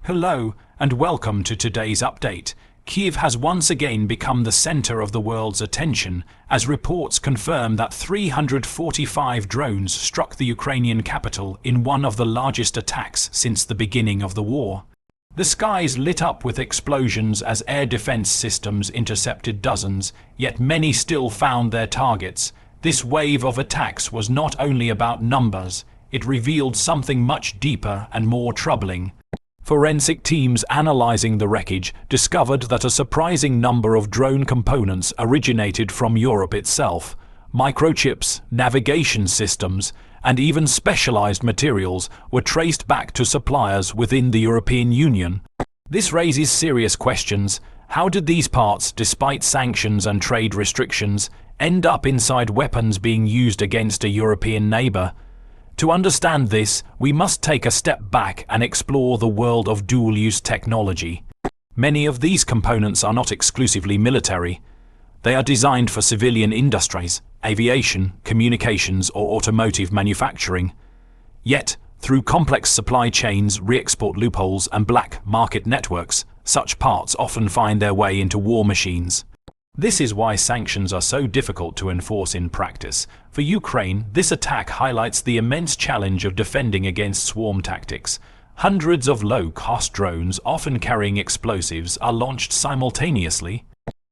Hello, and welcome to today's update. Kyiv has once again become the center of the world's attention, as reports confirm that 345 drones struck the Ukrainian capital in one of the largest attacks since the beginning of the war. The skies lit up with explosions as air defense systems intercepted dozens, yet many still found their targets. This wave of attacks was not only about numbers, it revealed something much deeper and more troubling. Forensic teams analyzing the wreckage discovered that a surprising number of drone components originated from Europe itself. Microchips, navigation systems, and even specialized materials were traced back to suppliers within the European Union. This raises serious questions. How did these parts, despite sanctions and trade restrictions, end up inside weapons being used against a European neighbor? To understand this, we must take a step back and explore the world of dual-use technology. Many of these components are not exclusively military. They are designed for civilian industries, aviation, communications, or automotive manufacturing. Yet, through complex supply chains, re-export loopholes, and black market networks, such parts often find their way into war machines. This is why sanctions are so difficult to enforce in practice. For Ukraine, this attack highlights the immense challenge of defending against swarm tactics. Hundreds of low-cost drones, often carrying explosives, are launched simultaneously.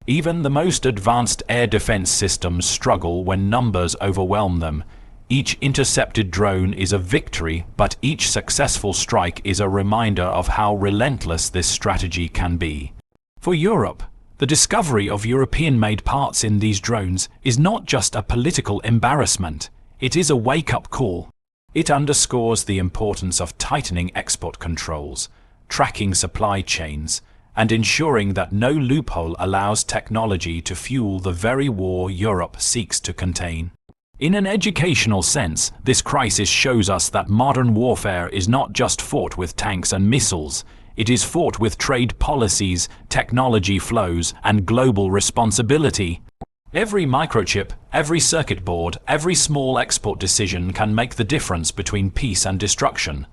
Even the most advanced air defense systems struggle when numbers overwhelm them. Each intercepted drone is a victory, but each successful strike is a reminder of how relentless this strategy can be. For Europe, the discovery of European-made parts in these drones is not just a political embarrassment, it is a wake-up call. It underscores the importance of tightening export controls, tracking supply chains, and ensuring that no loophole allows technology to fuel the very war Europe seeks to contain. In an educational sense, this crisis shows us that modern warfare is not just fought with tanks and missiles. It is fought with trade policies, technology flows, and global responsibility. Every microchip, every circuit board, every small export decision can make the difference between peace and destruction.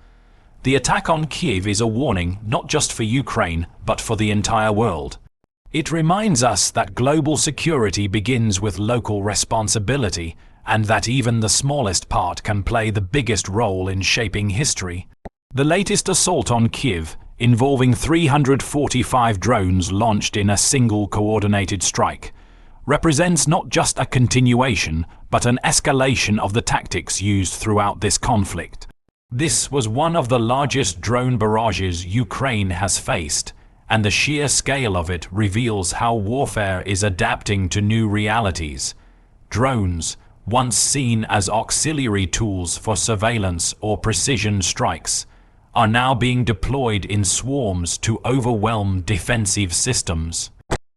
The attack on Kyiv is a warning not just for Ukraine, but for the entire world. It reminds us that global security begins with local responsibility, and that even the smallest part can play the biggest role in shaping history. The latest assault on Kyiv, involving 345 drones launched in a single coordinated strike, represents not just a continuation, but an escalation of the tactics used throughout this conflict. This was one of the largest drone barrages Ukraine has faced, and the sheer scale of it reveals how warfare is adapting to new realities. Drones, once seen as auxiliary tools for surveillance or precision strikes, are now being deployed in swarms to overwhelm defensive systems.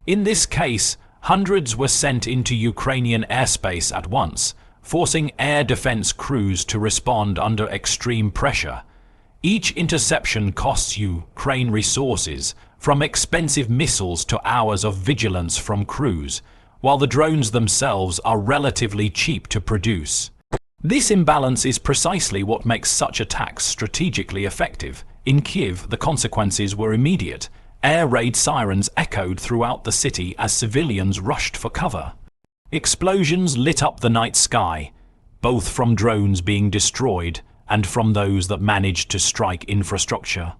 In this case, hundreds were sent into Ukrainian airspace at once, forcing air defense crews to respond under extreme pressure. Each interception costs Ukraine resources, from expensive missiles to hours of vigilance from crews, while the drones themselves are relatively cheap to produce. This imbalance is precisely what makes such attacks strategically effective. In Kyiv, the consequences were immediate. Air raid sirens echoed throughout the city as civilians rushed for cover. Explosions lit up the night sky, both from drones being destroyed and from those that managed to strike infrastructure.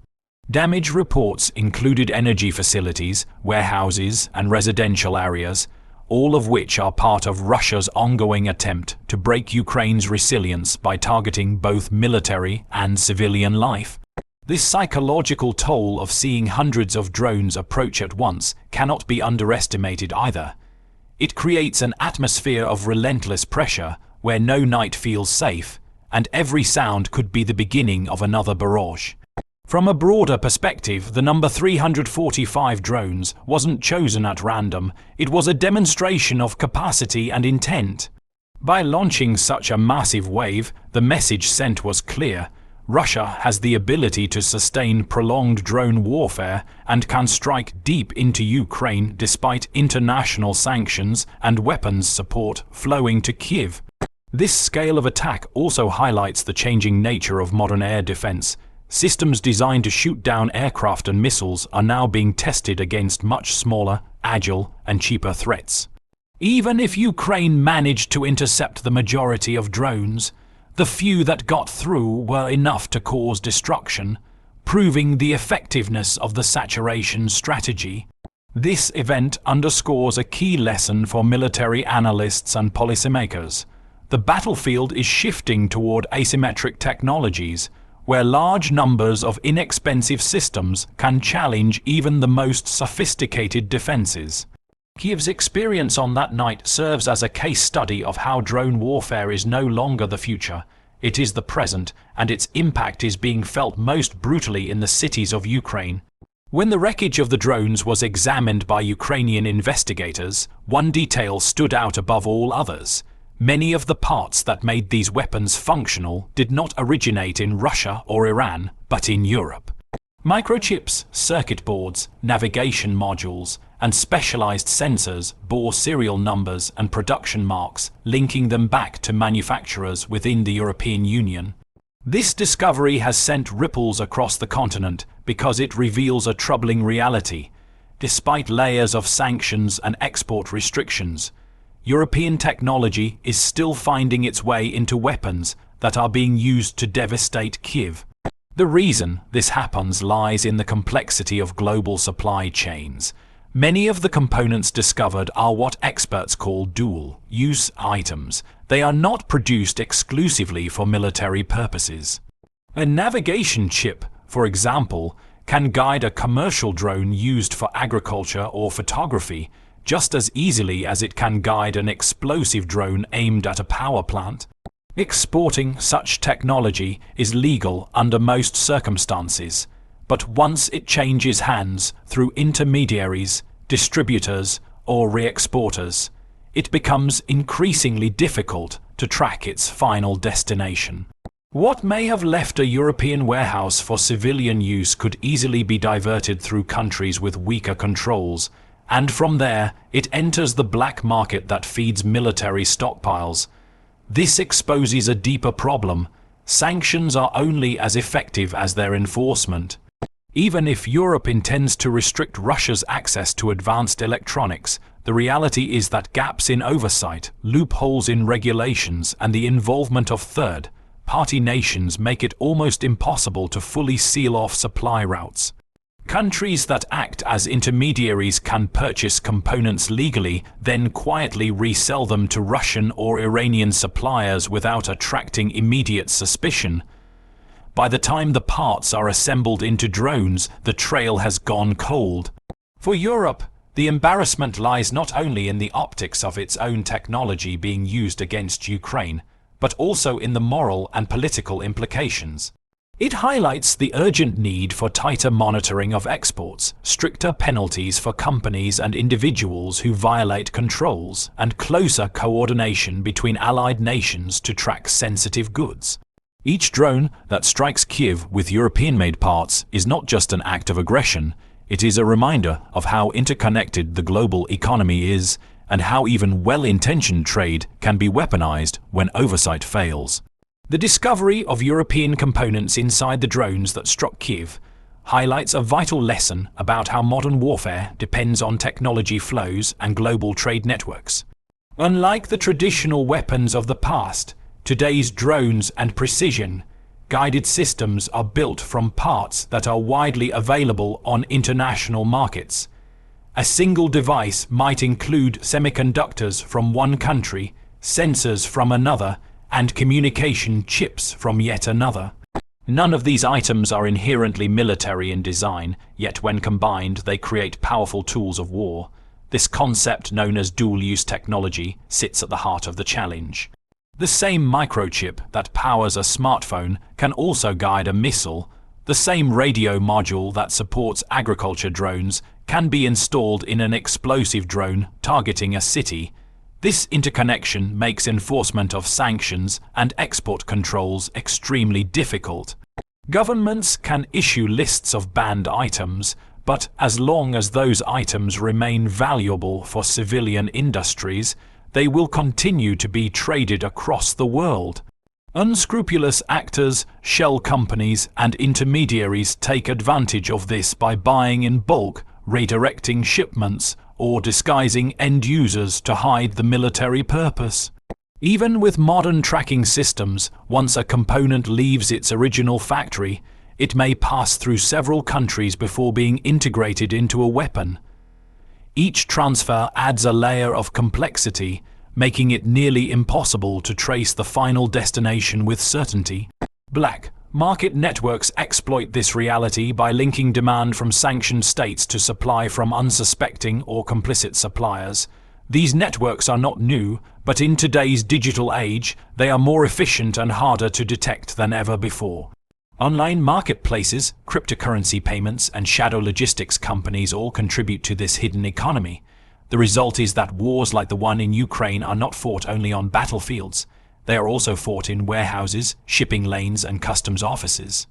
Damage reports included energy facilities, warehouses, and residential areas, all of which are part of Russia's ongoing attempt to break Ukraine's resilience by targeting both military and civilian life. This psychological toll of seeing hundreds of drones approach at once cannot be underestimated either. It creates an atmosphere of relentless pressure where no night feels safe, and every sound could be the beginning of another barrage. From a broader perspective, the number 345 drones wasn't chosen at random. It was a demonstration of capacity and intent. By launching such a massive wave, the message sent was clear. Russia has the ability to sustain prolonged drone warfare and can strike deep into Ukraine despite international sanctions and weapons support flowing to Kyiv. This scale of attack also highlights the changing nature of modern air defense. Systems designed to shoot down aircraft and missiles are now being tested against much smaller, agile, and cheaper threats. Even if Ukraine managed to intercept the majority of drones, the few that got through were enough to cause destruction, proving the effectiveness of the saturation strategy. This event underscores a key lesson for military analysts and policymakers. The battlefield is shifting toward asymmetric technologies, where large numbers of inexpensive systems can challenge even the most sophisticated defenses. Kyiv's experience on that night serves as a case study of how drone warfare is no longer the future. It is the present, and its impact is being felt most brutally in the cities of Ukraine. When the wreckage of the drones was examined by Ukrainian investigators, one detail stood out above all others. Many of the parts that made these weapons functional did not originate in Russia or Iran, but in Europe. Microchips, circuit boards, navigation modules, and specialized sensors bore serial numbers and production marks, linking them back to manufacturers within the European Union. This discovery has sent ripples across the continent because it reveals a troubling reality. Despite layers of sanctions and export restrictions, European technology is still finding its way into weapons that are being used to devastate Kyiv. The reason this happens lies in the complexity of global supply chains. Many of the components discovered are what experts call dual-use items. They are not produced exclusively for military purposes. A navigation chip, for example, can guide a commercial drone used for agriculture or photography just as easily as it can guide an explosive drone aimed at a power plant. Exporting such technology is legal under most circumstances, but once it changes hands through intermediaries, distributors, or re-exporters, it becomes increasingly difficult to track its final destination. What may have left a European warehouse for civilian use could easily be diverted through countries with weaker controls, and from there it enters the black market that feeds military stockpiles. This exposes a deeper problem. Sanctions are only as effective as their enforcement. Even if Europe intends to restrict Russia's access to advanced electronics, the reality is that gaps in oversight, loopholes in regulations, and the involvement of third-party nations make it almost impossible to fully seal off supply routes. Countries that act as intermediaries can purchase components legally, then quietly resell them to Russian or Iranian suppliers without attracting immediate suspicion. By the time the parts are assembled into drones, the trail has gone cold. For Europe, the embarrassment lies not only in the optics of its own technology being used against Ukraine, but also in the moral and political implications. It highlights the urgent need for tighter monitoring of exports, stricter penalties for companies and individuals who violate controls, and closer coordination between allied nations to track sensitive goods. Each drone that strikes Kyiv with European-made parts is not just an act of aggression, it is a reminder of how interconnected the global economy is and how even well-intentioned trade can be weaponized when oversight fails. The discovery of European components inside the drones that struck Kyiv highlights a vital lesson about how modern warfare depends on technology flows and global trade networks. Unlike the traditional weapons of the past, today's drones and precision-guided systems are built from parts that are widely available on international markets. A single device might include semiconductors from one country, sensors from another, and communication chips from yet another. None of these items are inherently military in design, yet when combined they create powerful tools of war. This concept, known as dual-use technology, sits at the heart of the challenge. The same microchip that powers a smartphone can also guide a missile. The same radio module that supports agriculture drones can be installed in an explosive drone targeting a city. This interconnection makes enforcement of sanctions and export controls extremely difficult. Governments can issue lists of banned items, but as long as those items remain valuable for civilian industries, they will continue to be traded across the world. Unscrupulous actors, shell companies, and intermediaries take advantage of this by buying in bulk, redirecting shipments, or disguising end users to hide the military purpose. Even with modern tracking systems, once a component leaves its original factory, it may pass through several countries before being integrated into a weapon. Each transfer adds a layer of complexity, making it nearly impossible to trace the final destination with certainty. Black market networks exploit this reality by linking demand from sanctioned states to supply from unsuspecting or complicit suppliers. These networks are not new, but in today's digital age, they are more efficient and harder to detect than ever before. Online marketplaces, cryptocurrency payments, and shadow logistics companies all contribute to this hidden economy. The result is that wars like the one in Ukraine are not fought only on battlefields. They are also fought in warehouses, shipping lanes, and customs offices.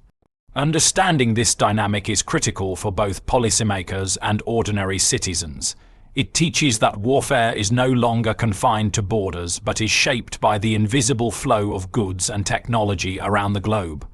Understanding this dynamic is critical for both policymakers and ordinary citizens. It teaches that warfare is no longer confined to borders, but is shaped by the invisible flow of goods and technology around the globe.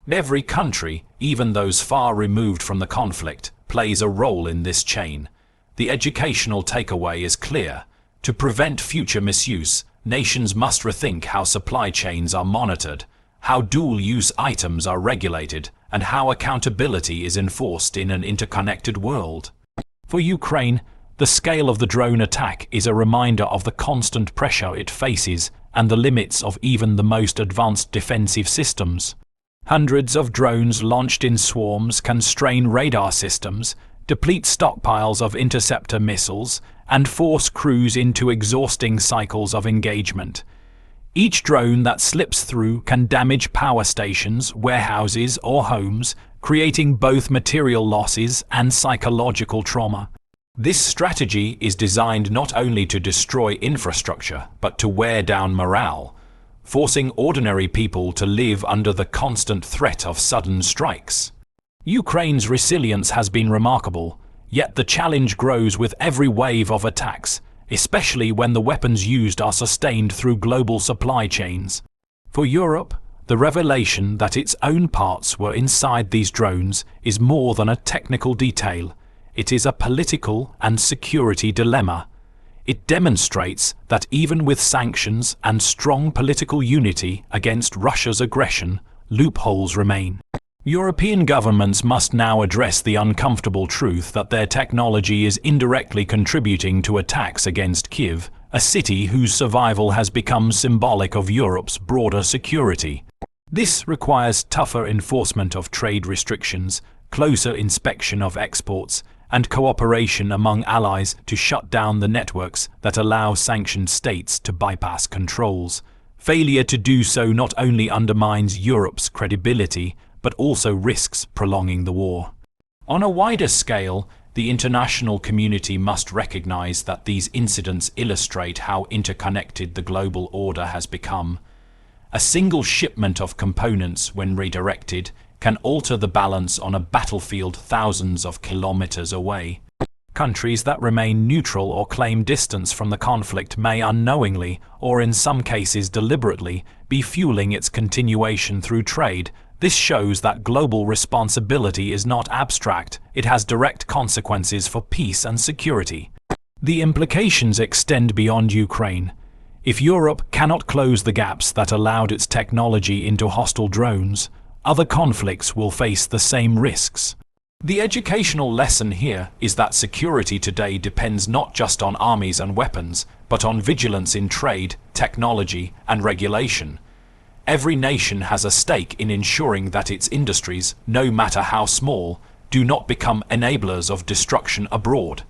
Every country, even those far removed from the conflict, plays a role in this chain. The educational takeaway is clear. To prevent future misuse, nations must rethink how supply chains are monitored, how dual-use items are regulated, and how accountability is enforced in an interconnected world. For Ukraine, the scale of the drone attack is a reminder of the constant pressure it faces and the limits of even the most advanced defensive systems. Hundreds of drones launched in swarms can strain radar systems, deplete stockpiles of interceptor missiles, and force crews into exhausting cycles of engagement. Each drone that slips through can damage power stations, warehouses, or homes, creating both material losses and psychological trauma. This strategy is designed not only to destroy infrastructure, but to wear down morale, forcing ordinary people to live under the constant threat of sudden strikes. Ukraine's resilience has been remarkable, yet the challenge grows with every wave of attacks, especially when the weapons used are sustained through global supply chains. For Europe, the revelation that its own parts were inside these drones is more than a technical detail. It is a political and security dilemma. It demonstrates that even with sanctions and strong political unity against Russia's aggression, loopholes remain. European governments must now address the uncomfortable truth that their technology is indirectly contributing to attacks against Kyiv, a city whose survival has become symbolic of Europe's broader security. This requires tougher enforcement of trade restrictions, closer inspection of exports, and cooperation among allies to shut down the networks that allow sanctioned states to bypass controls. Failure to do so not only undermines Europe's credibility, but also risks prolonging the war. On a wider scale, the international community must recognize that these incidents illustrate how interconnected the global order has become. A single shipment of components, when redirected, can alter the balance on a battlefield thousands of kilometers away. Countries that remain neutral or claim distance from the conflict may unknowingly, or in some cases deliberately, be fueling its continuation through trade. This shows that global responsibility is not abstract, it has direct consequences for peace and security. The implications extend beyond Ukraine. If Europe cannot close the gaps that allowed its technology into hostile drones, other conflicts will face the same risks. The educational lesson here is that security today depends not just on armies and weapons, but on vigilance in trade, technology, and regulation. Every nation has a stake in ensuring that its industries, no matter how small, do not become enablers of destruction abroad.